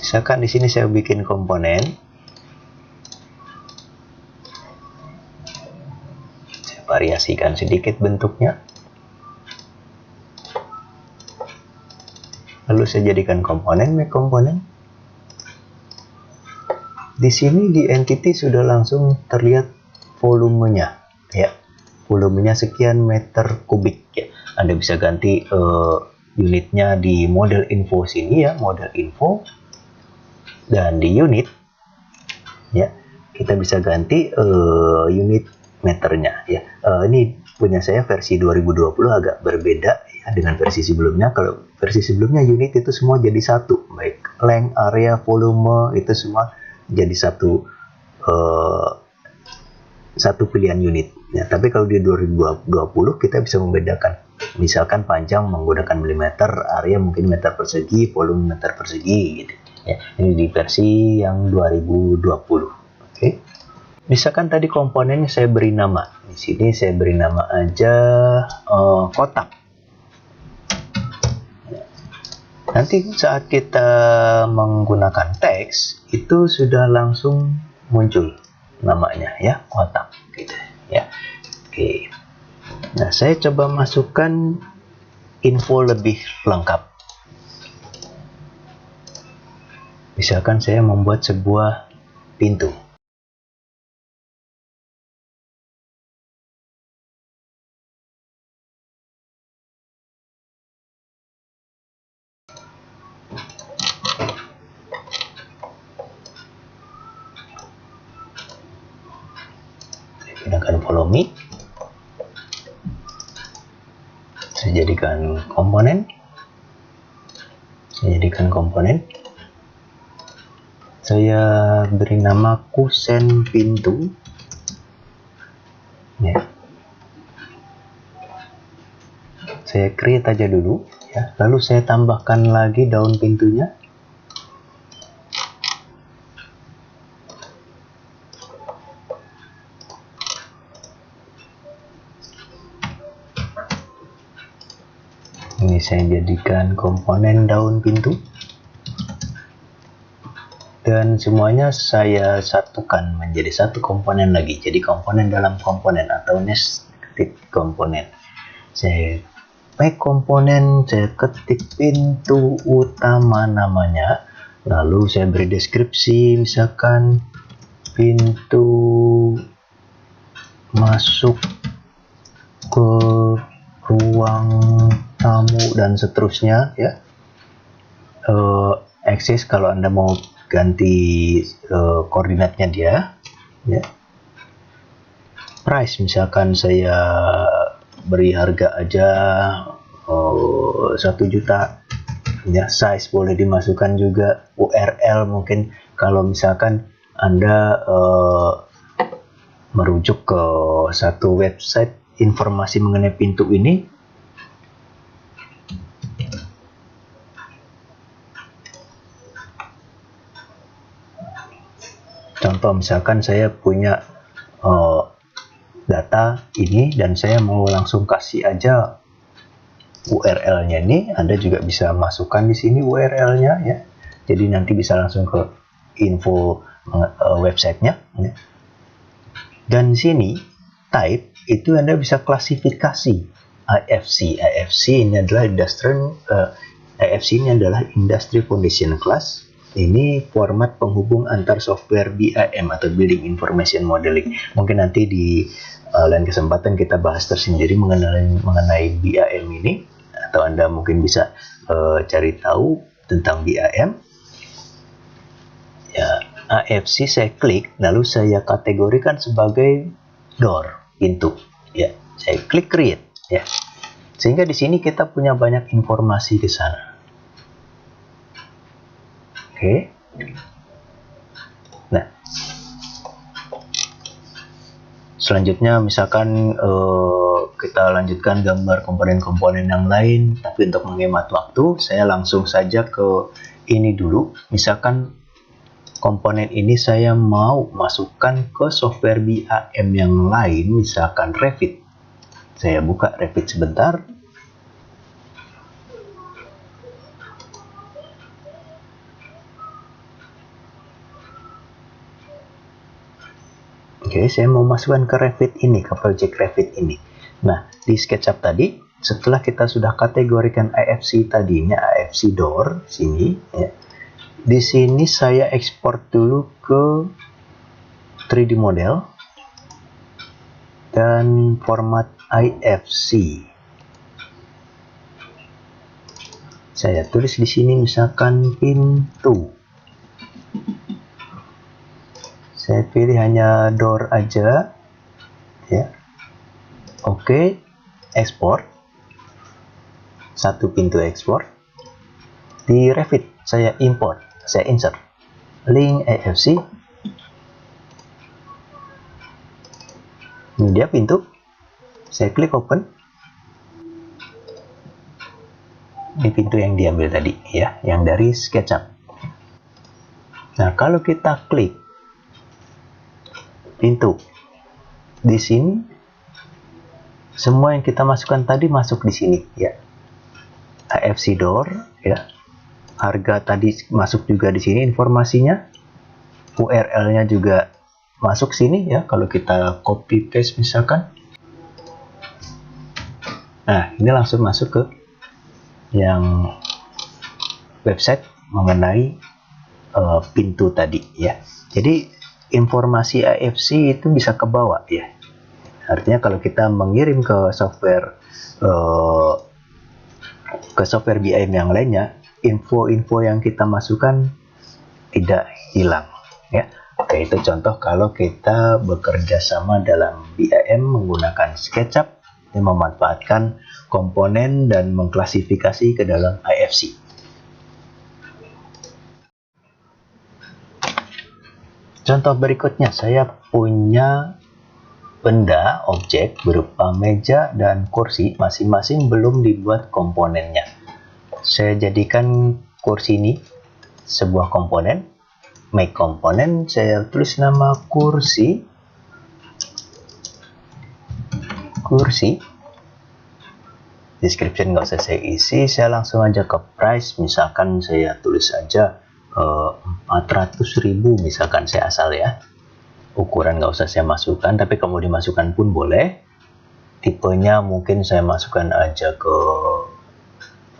Misalkan di sini saya bikin komponen, saya variasikan sedikit bentuknya, lalu saya jadikan komponen, make komponen. Di sini di entity sudah langsung terlihat volumenya, ya, volumenya sekian meter kubik, ya. Anda bisa ganti unitnya di model info sini, ya, model info, dan di unit, ya, kita bisa ganti unit meternya, ya. Ini punya saya versi 2020 agak berbeda, ya, dengan versi sebelumnya. Kalau versi sebelumnya unit itu semua jadi satu, baik length, area, volume itu semua jadi satu pilihan unit, ya. Tapi kalau di 2020 kita bisa membedakan, misalkan panjang menggunakan milimeter, area mungkin meter persegi, volume meter persegi, gitu, ya. Ini di versi yang 2020. Oke. Misalkan tadi komponennya saya beri nama, di sini saya beri nama aja kotak. Nanti saat kita menggunakan teks itu sudah langsung muncul namanya, ya, kotak, gitu, ya. Oke. Nah, saya coba masukkan info lebih lengkap. Misalkan saya membuat sebuah pintu. Gunakan follow me, saya jadikan komponen, saya beri nama kusen pintu, ya. Saya create aja dulu, ya, lalu saya tambahkan lagi daun pintunya. Ini saya jadikan komponen daun pintu, dan semuanya saya satukan menjadi satu komponen lagi, jadi komponen dalam komponen atau nested komponen. Saya make komponen, saya ketik pintu utama namanya, lalu saya beri deskripsi, misalkan pintu masuk ke ruang tamu dan seterusnya, ya. Akses kalau Anda mau ganti koordinatnya dia, ya. Price misalkan saya beri harga aja 1 juta, ya. Size boleh dimasukkan juga, URL mungkin kalau misalkan Anda merujuk ke satu website informasi mengenai pintu ini, contoh misalkan saya punya data ini dan saya mau langsung kasih aja URL-nya ini, Anda juga bisa masukkan di sini URL-nya, ya. Jadi nanti bisa langsung ke info websitenya, ya. Dan di sini type itu Anda bisa klasifikasi IFC. IFC ini adalah Industry Foundation Class. Ini format penghubung antar software BIM atau Building Information Modeling. Mungkin nanti di lain kesempatan kita bahas tersendiri mengenai BIM ini, atau Anda mungkin bisa cari tahu tentang BIM. Ya, AFC saya klik, lalu saya kategorikan sebagai door, pintu, ya. Saya klik create, ya. Sehingga di sini kita punya banyak informasi di sana. Oke. Nah, selanjutnya misalkan kita lanjutkan gambar komponen-komponen yang lain, tapi untuk menghemat waktu saya langsung saja ke ini dulu. Misalkan komponen ini saya mau masukkan ke software BIM yang lain, misalkan Revit. Saya buka Revit sebentar. Oke, saya mau masukkan ke Revit ini, ke project Revit ini. Nah, di SketchUp tadi, setelah kita sudah kategorikan AFC tadinya, AFC door sini, ya. Di sini saya ekspor dulu ke 3D model dan format IFC. Saya tulis di sini misalkan pintu. Saya pilih hanya door aja, ya. Oke, ekspor. Satu pintu ekspor. Di Revit saya import, saya insert link AFC. Ini dia pintu. Saya klik open. Ini pintu yang diambil tadi, ya, yang dari SketchUp. Nah, kalau kita klik pintu di sini, semua yang kita masukkan tadi masuk di sini, ya. AFC door, ya. Harga tadi masuk juga di sini informasinya. URL-nya juga masuk sini, ya. Kalau kita copy paste misalkan. Nah, ini langsung masuk ke yang website mengenai pintu tadi, ya. Jadi informasi AFC itu bisa ke bawah, ya. Artinya kalau kita mengirim ke software BIM yang lainnya, info-info yang kita masukkan tidak hilang, ya. Oke, itu contoh kalau kita bekerja sama dalam BIM menggunakan SketchUp yang memanfaatkan komponen dan mengklasifikasi ke dalam AFC. Contoh berikutnya, saya punya benda, objek berupa meja dan kursi, masing-masing belum dibuat komponennya. Saya jadikan kursi ini sebuah komponen, make komponen, saya tulis nama kursi, description nggak usah saya isi, saya langsung aja ke price, misalkan saya tulis saja 400.000 misalkan, saya asal, ya. Ukuran nggak usah saya masukkan, tapi kalau dimasukkan pun boleh. Tipenya mungkin saya masukkan aja ke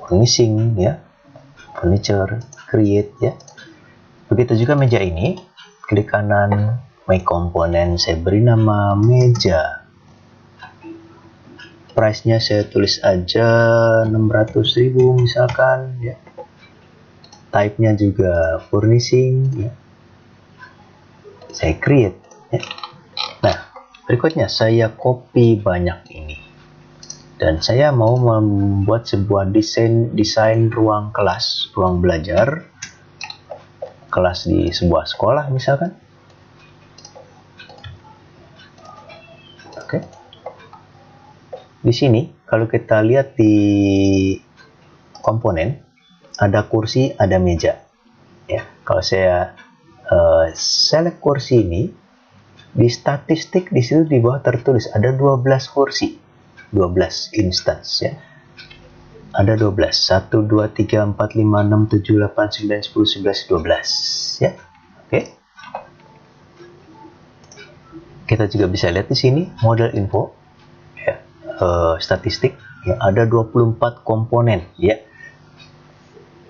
furnishing, ya, furniture, create, ya. Begitu juga meja ini, klik kanan, make komponen, saya beri nama meja. Price-nya saya tulis aja 600.000 misalkan, ya. Type-nya juga furnishing, ya. Saya create, ya. Nah, berikutnya saya copy banyak ini dan saya mau membuat sebuah desain ruang kelas, ruang belajar, kelas di sebuah sekolah misalkan. Oke. Di sini kalau kita lihat di komponen, ada kursi, ada meja, ya. Kalau saya select kursi ini, di statistik di situ di bawah tertulis ada 12 kursi, 12 instance, ya. Ada 12, 1, 2, 3, 4, 5, 6, 7, 8, 9, 10, 11, 12, ya. Oke. Kita juga bisa lihat di sini model info, ya, statistik, ya, ada 24 komponen, ya.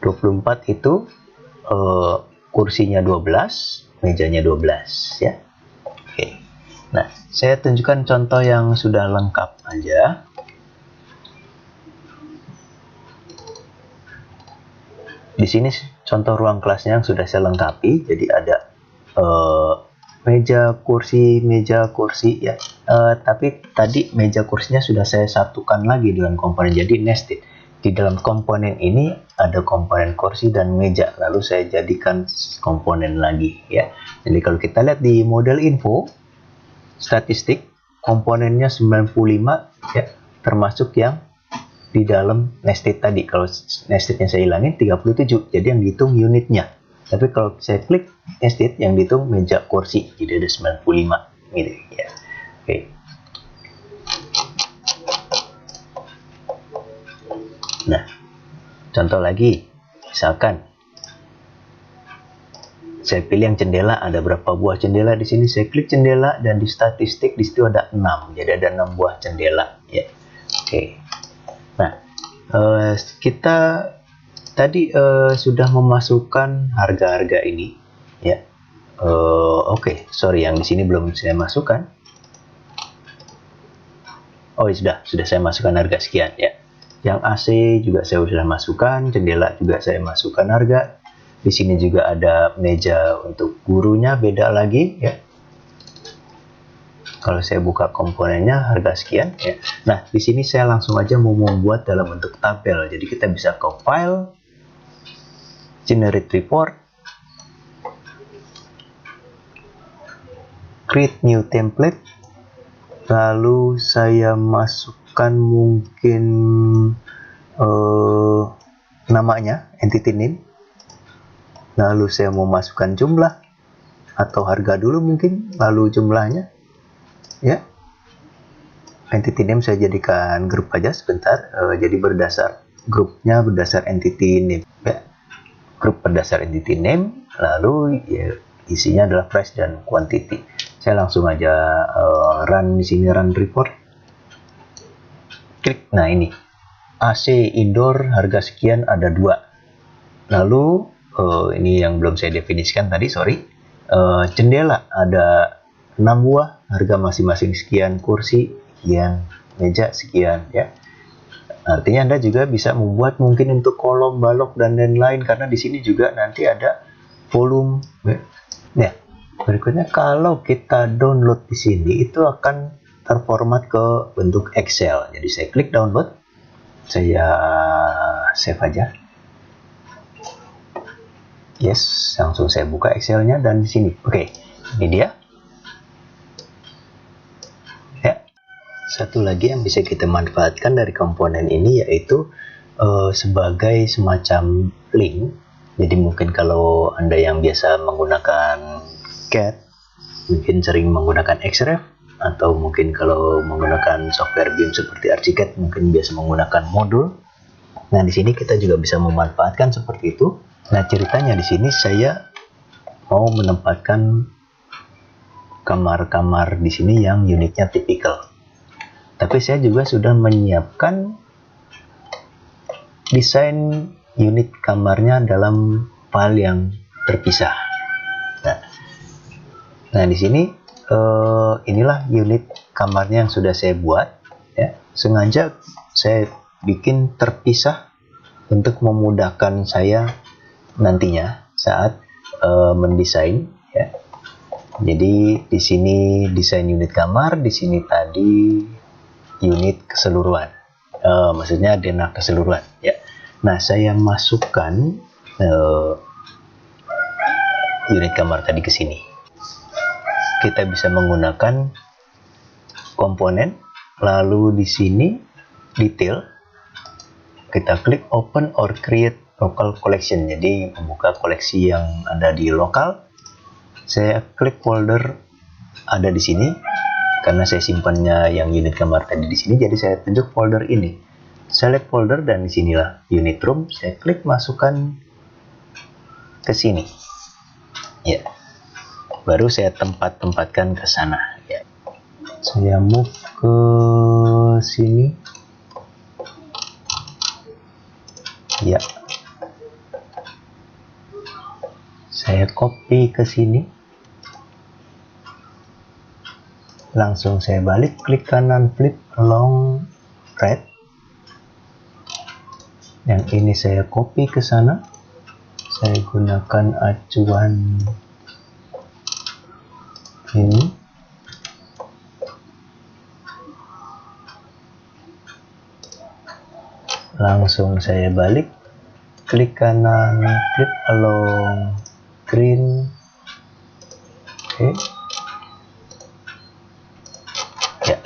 24 itu kursinya 12, mejanya 12, ya. Oke. Nah, saya tunjukkan contoh yang sudah lengkap aja. Di sini contoh ruang kelasnya yang sudah saya lengkapi. Jadi ada meja, kursi, ya. Tapi tadi meja kursinya sudah saya satukan lagi dengan komponen, jadi nested. Di dalam komponen ini ada komponen kursi dan meja, lalu saya jadikan komponen lagi, ya. Jadi kalau kita lihat di model info statistik, komponennya 95, ya, termasuk yang di dalam nested tadi. Kalau nestednya saya hilangin 37, jadi yang dihitung unitnya. Tapi kalau saya klik nested, yang dihitung meja, kursi, jadi ada 95 gitu, ya. Oke. Nah, contoh lagi, misalkan Saya pilih yang jendela, ada berapa buah jendela di sini. Saya klik jendela dan di statistik di situ ada 6. Jadi ada 6 buah jendela ya. Oke. Nah, kita tadi sudah memasukkan harga-harga ini ya. Oke, sorry, yang di sini belum saya masukkan. Oh, sudah saya masukkan harga sekian ya. Yang AC juga saya sudah masukkan, jendela juga saya masukkan harga. Di sini juga ada meja untuk gurunya, beda lagi ya. Kalau saya buka komponennya harga sekian ya. Nah, di sini saya langsung aja mau membuat dalam bentuk tabel. Jadi kita bisa ke file, generate report, create new template, lalu saya masukkan mungkin namanya, entity name. Lalu saya mau masukkan jumlah atau harga dulu mungkin, lalu jumlahnya ya. Entity name saya jadikan grup aja sebentar. Jadi grupnya berdasar entity name ya. Grup berdasar entity name, lalu ya, isinya adalah price dan quantity. Saya langsung aja run di sini, run report. Klik. Nah, ini AC indoor harga sekian ada 2. Lalu ini yang belum saya definisikan tadi, sorry. Jendela ada 6 buah, harga masing-masing sekian, kursi sekian, meja sekian ya. Artinya Anda juga bisa membuat mungkin untuk kolom, balok dan lain-lain, karena di sini juga nanti ada volume ya. Berikutnya kalau kita download di sini itu akan terformat ke bentuk Excel. Jadi saya klik download, saya save aja. Yes, langsung saya buka Excelnya dan di sini. Oke, ini dia. Ya, satu lagi yang bisa kita manfaatkan dari komponen ini yaitu sebagai semacam link. Jadi mungkin kalau Anda yang biasa menggunakan CAD, mungkin sering menggunakan Xref, atau mungkin kalau menggunakan software BIM seperti Archicad mungkin biasa menggunakan modul. Nah, di sini kita juga bisa memanfaatkan seperti itu. Nah, ceritanya di sini saya mau menempatkan kamar-kamar di sini yang unitnya tipikal. Tapi saya juga sudah menyiapkan desain unit kamarnya dalam file yang terpisah. Nah, di sini inilah unit kamarnya yang sudah saya buat ya. Sengaja saya bikin terpisah untuk memudahkan saya nantinya saat mendesain ya. Jadi di sini desain unit kamar, di sini tadi unit keseluruhan. Maksudnya denah keseluruhan ya. Nah, saya masukkan unit kamar tadi ke sini. Kita bisa menggunakan komponen, lalu di sini detail. Kita klik open or create local collection, jadi membuka koleksi yang ada di lokal. Saya klik folder ada di sini karena saya simpannya yang unit kamar tadi di sini, jadi saya tunjuk folder ini. Select folder dan di sinilah unit room. Saya klik masukkan ke sini. Ya. Baru saya tempatkan ke sana ya. Saya move ke sini. Ya. Saya copy ke sini. Langsung saya balik, klik kanan, flip along right. Yang ini saya copy ke sana. Saya gunakan acuan ini. Langsung saya balik, klik kanan, flip along green. Oke. Ya.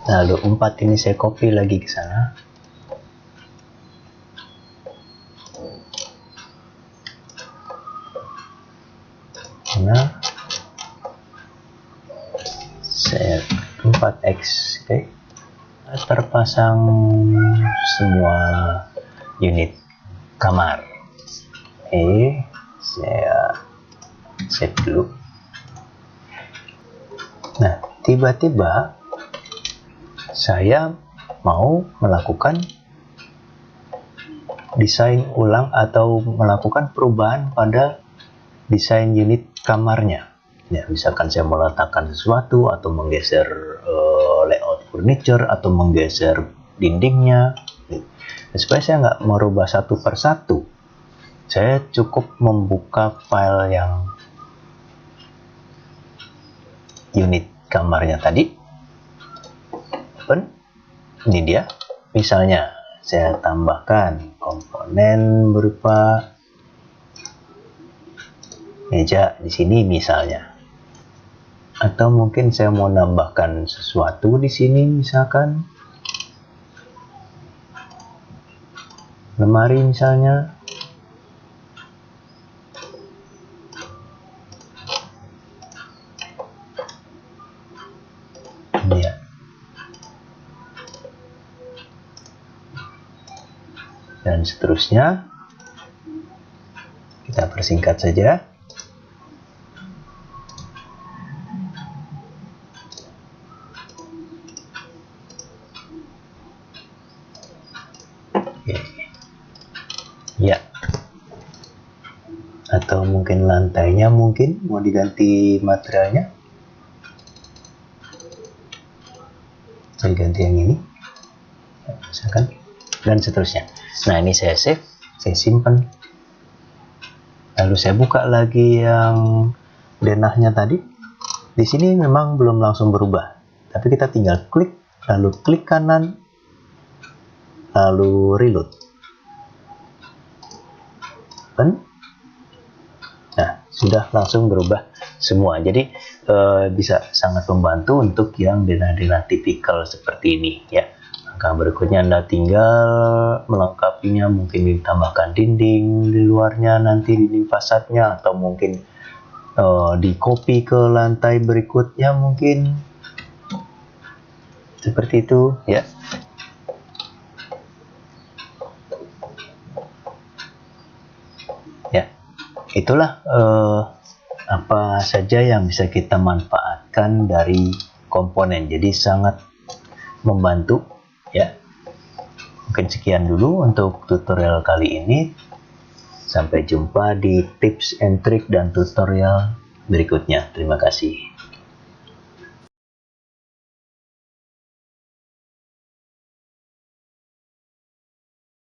Lalu 4 ini saya copy lagi ke sana. Nah, saya 4X. Oke. Terpasang semua unit kamar. Oke, saya Save dulu. Nah, tiba-tiba saya mau melakukan desain ulang atau melakukan perubahan pada desain unit kamarnya. Ya, misalkan saya mau letakkan sesuatu atau menggeser layout furniture atau menggeser dindingnya. Supaya saya nggak merubah satu persatu, saya cukup membuka file yang unit kamarnya tadi. Open. Ini dia. Misalnya saya tambahkan komponen berupa meja di sini misalnya. Atau mungkin saya mau nambahkan sesuatu di sini, misalkan lemari misalnya. Ini ya. Dan seterusnya. Kita persingkat saja. Ya, atau mungkin lantainya mungkin mau diganti materialnya, saya ganti yang ini, misalkan, dan seterusnya. Nah, ini saya save, saya simpan, lalu saya buka lagi yang denahnya tadi. Di sini memang belum langsung berubah, tapi kita tinggal klik, lalu klik kanan, lalu reload. Nah, sudah langsung berubah semua. Jadi bisa sangat membantu untuk yang denah-denah tipikal seperti ini ya. Langkah berikutnya Anda tinggal melengkapinya, mungkin ditambahkan dinding di luarnya, nanti dinding fasadnya, atau mungkin di copy ke lantai berikutnya, mungkin seperti itu ya. Itulah apa saja yang bisa kita manfaatkan dari komponen. Jadi sangat membantu ya. Mungkin sekian dulu untuk tutorial kali ini. Sampai jumpa di tips and trick dan tutorial berikutnya. Terima kasih.